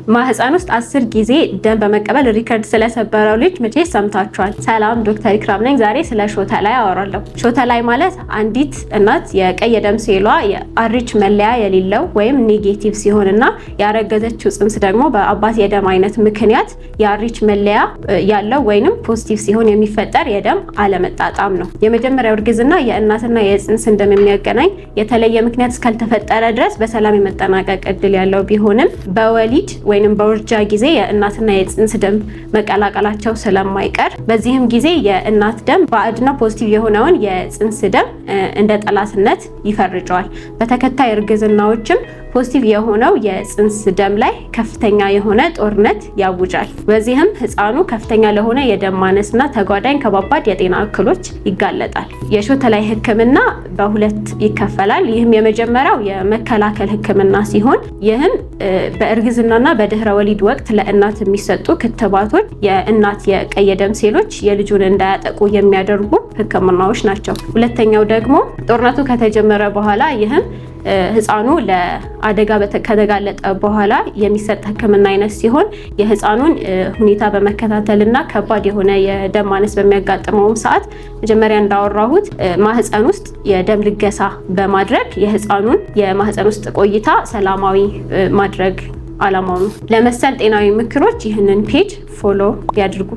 ማህፀን ውስጥ 10 ጊዜ ደም በመቀበል ሪከርድ ስለሰበረው ልጅ መቼ ሰምታችኋል? ሰላም ዶክተር ኢክራም ነኝ። ዛሬ ስለ ሾተ ላይ አወራለሁ። ሾተ ላይ ማለት አንዲት እናት የቀይ የደም ሴሏ የአርች መለያ የሌለው ወይም ኔጌቲቭ ሲሆንና ያረገዘችው ጽንስ ደግሞ በአባት የደም አይነት ምክንያት የአርች መለያ ያለው ወይንም ፖዚቲቭ ሲሆን የሚፈጠር የደም አለመጣጣም ነው። የመጀመሪያው እርግዝና የእናትና የጽንስን ደም የሚያገናኝ የተለየ ምክንያት እስካልተፈጠረ ድረስ በሰላም የመጠናቀቅ እድል ያለው ቢሆንም በወሊድ ወይንም በውርጃ ጊዜ የእናትና የጽንስ ደም መቀላቀላቸው ስለማይቀር በዚህም ጊዜ የእናት ደም ባዕድና ፖዚቲቭ የሆነውን የጽንስ ደም እንደ ጠላትነት ይፈርጀዋል። በተከታይ እርግዝናዎችም ፖዚቲቭ የሆነው የጽንስ ደም ላይ ከፍተኛ የሆነ ጦርነት ያውጃል። በዚህም ህፃኑ ከፍተኛ ለሆነ የደም ማነስና ተጓዳኝ ከባባድ የጤና እክሎች ይጋለጣል። የሾተ ላይ ህክምና በሁለት ይከፈላል። ይህም የመጀመሪያው የመከላከል ህክምና ሲሆን ይህም በእርግዝናና በድህረ ወሊድ ወቅት ለእናት የሚሰጡ ክትባቶች የእናት የቀይ ደም ሴሎች የልጁን እንዳያጠቁ የሚያደርጉ ህክምናዎች ናቸው። ሁለተኛው ደግሞ ጦርነቱ ከተጀመረ በኋላ ይህም ህፃኑ ለአደጋ ከተጋለጠ በኋላ የሚሰጥ ህክምና አይነት ሲሆን የህፃኑን ሁኔታ በመከታተልና ከባድ የሆነ የደም ማነስ በሚያጋጥመው ሰዓት መጀመሪያ እንዳወራሁት ማህፀን ውስጥ የደም ልገሳ በማድረግ የህፃኑን የማህፀን ውስጥ ቆይታ ሰላማዊ ማድረግ ዓላማው ነው። ለመሰል ጤናዊ ምክሮች ይህንን ፔጅ ፎሎ ያድርጉ።